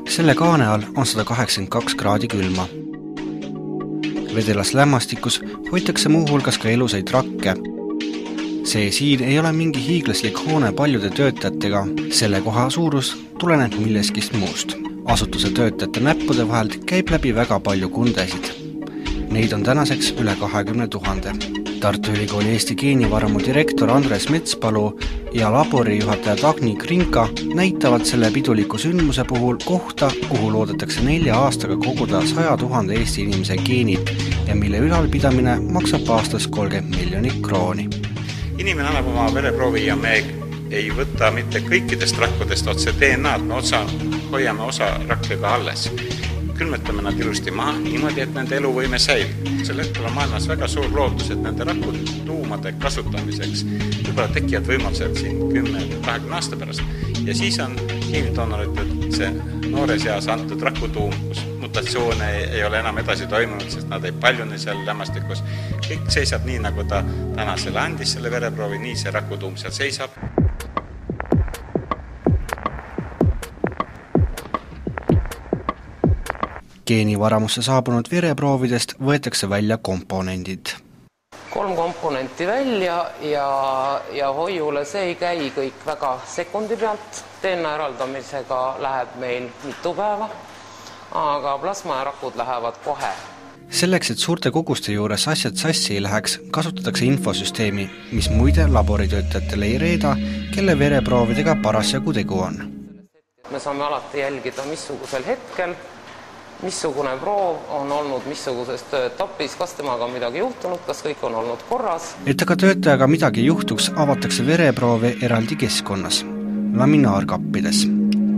Selle kaane all on 182 kraadi külma. Vedelas lämmastikus hoitakse muuhulgas ka elusaid rakke. See siin ei ole mingi hiiglaslik hoone paljude töötajatega, selle koha suurus tuleneb milleskist muust. Asutuse töötajate näppude vahelt käib läbi väga palju kundesid. Neid on tänaseks üle 20 000. Tartu Ülikooli Eesti geenivaramu direktor Andres Metspalu ja laborijuhataja Dagni Krinka näitavad selle piduliku sündmuse puhul kohta, kuhu loodetakse 4 aastaga koguda 100 000 Eesti inimese geenid ja mille ülalpidamine maksab aastas 30 miljonit krooni. Inimene annab oma vereproovi ja me ei võta mitte kõikidest rakkudest otse DNA-d, me hoiame osa rakke ka alles. Külmetame nad ilusti maha niimoodi, et nende eluvõime säilib. Sel hetkel on maailmas väga suur lootus, et nende rakutuumade kasutamiseks võib-olla tekivad võimalused siin 10-20 aasta pärast. Ja siis on geenidoonorid, et see noores eas antud rakutuum, kus mutatsioone ei ole enam edasi toimunud, sest nad ei paljune seal lämmastikus. Kõik seisab nii, nagu ta täna selle andis selle vereproovi, nii see rakutuum seal seisab. Geenivaramusse saabunud vereproovidest võetakse välja komponendid. 3 komponenti välja ja hoiule see ei käi kõik väga sekundi pealt. DNA eraldamisega läheb meil mitu päeva, aga plasma ja rakud lähevad kohe. Selleks, et suurte koguste juures asjad sassi ei läheks, kasutatakse infosüsteemi, mis muide laboritöötajatele ei reeda, kelle vereproovidega parasjagu tegu on. Me saame alati jälgida, missugusel hetkel missugune proov on olnud missuguses tööetapis, kas temaga midagi juhtunud, kas kõik on olnud korras. Et aga töötajaga midagi juhtuks, avatakse vereproove eraldi keskkonnas, laminaarkappides.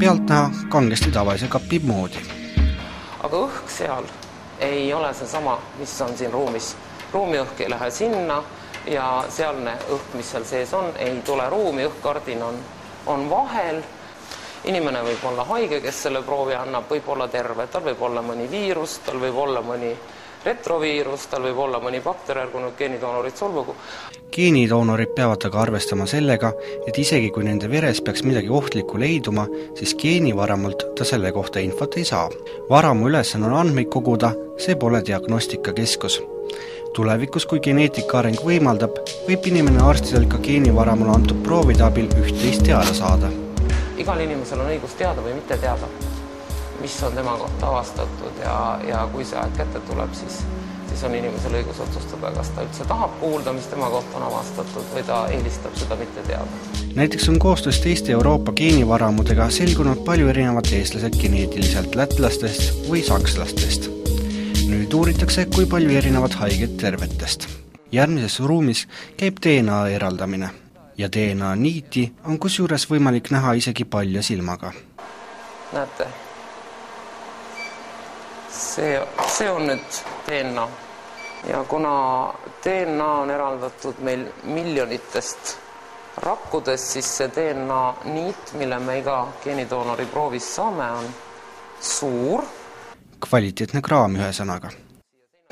Pealt näha kangesti tavalise kapi moodi. Aga õhk seal ei ole see sama, mis on siin ruumis. Ruumiõhk ei lähe sinna ja sealne õhk, mis seal sees on, ei tule ruumi, õhkkardin on vahel. Inimene võib olla haige, kes selle proovi annab, võib olla terve, tal võib olla mõni viirus, tal võib olla mõni retroviirus, tal võib olla mõni bakteriargunud geenidoonorid solvugu. Geenidoonorid peavad aga arvestama sellega, et isegi kui nende veres peaks midagi ohtlikku leiduma, siis geenivaramult ta selle kohta infot ei saa. Varamu ülesanne on andmeid koguda, see pole diagnostikakeskus. Tulevikus, kui geneetika areng võimaldab, võib inimene arstidelt ka geenivaramule antud proovide abil üht-teist teada saada. Igal inimesel on õigus teada või mitte teada, mis on tema kohta avastatud ja kui see aeg kätte tuleb, siis on inimesel õigus otsustada, kas ta üldse tahab kuulda, mis tema kohta on avastatud või ta eelistab seda mitte teada. Näiteks on koostöös teiste Euroopa geenivaramudega selgunud palju erinevad eestlased geneetiliselt lätlastest või sakslastest. Nüüd uuritakse, kui palju erinevad haiged tervetest. Järgmises ruumis käib DNA eraldamine. Ja DNA niiti on kusjuures võimalik näha isegi palja silmaga. Näete, see on nüüd DNA. Ja kuna DNA on eraldatud meil miljonitest rakkudest, siis see DNA niit, mille me iga geenidoonori proovis saame, on suur. Kvaliteetne kraam ühe sõnaga.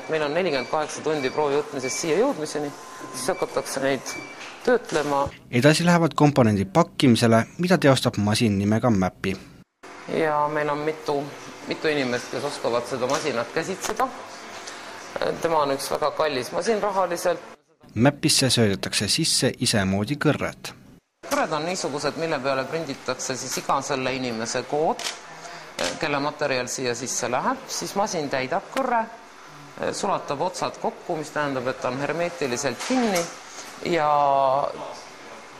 Meil on 48 tundi proovi võtmisest siia jõudmiseni, siis hakatakse neid töötlema. Edasi lähevad komponendi pakkimisele, mida teostab masin nimega Mäppi. Ja meil on mitu inimest, kes oskavad seda masinat käsitseda. Tema on üks väga kallis masin rahaliselt. Mäppisse söödetakse sisse isemoodi kõrred. Kõrred on niisugused, mille peale prinditakse siis iga selle inimese kood, kelle materjal siia sisse läheb, siis masin täidab kõrre, sulatab otsad kokku, mis tähendab, et on hermeetiliselt kinni ja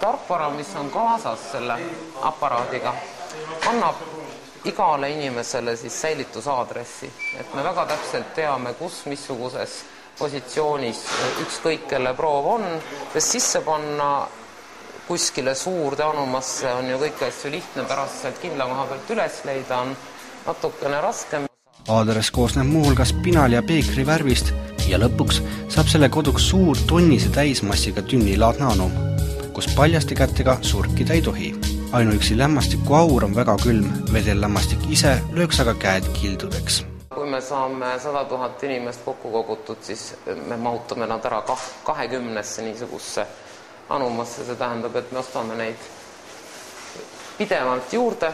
tarkvara, mis on kaasas selle aparaadiga, annab igale inimesele siis säilitusaadressi, et me väga täpselt teame, kus missuguses positsioonis ükskõik kelle proov on, sest sisse panna kuskile suurde anumasse on ju kõik asju lihtne, pärast sealt kindla koha pealt üles leida on natukene raskem. Aadres koosneb muuhulgas pinali ja peekri värvist ja lõpuks saab selle koduks suur tonnise täismassiga tünnilaadne anum, kus paljaste kättega surkida ei tohi. Ainuüksi lämmastiku aur on väga külm, vedellämmastik ise lööks aga käed kildudeks. Kui me saame 100 000 inimest kokku kogutud, siis me mahutame nad ära 20-sse niisugusse anumasse, see tähendab, et me ostame neid pidevalt juurde.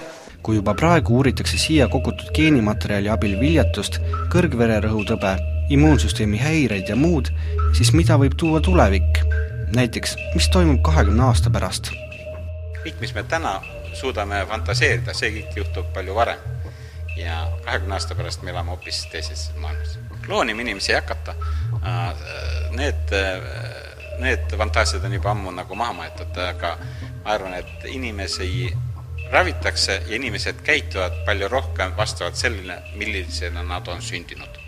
Kui juba praegu uuritakse siia kogutud geenimaterjali abil viljatust, kõrgvererõhutõbe, immuunsüsteemi häireid ja muud, siis mida võib tuua tulevik? Näiteks, mis toimub 20 aasta pärast? Kõik, mis me täna suudame fantaseerida, see kõik juhtub palju varem. Ja 20 aasta pärast me elame hoopis teises maailmas. Kloonim inimesi ei hakata. Need fantaasiad on juba ammu nagu maha maetud, aga ma arvan, et inimesi ravitakse ja inimesed käituvad palju rohkem vastavalt selline, millisena nad on sündinud.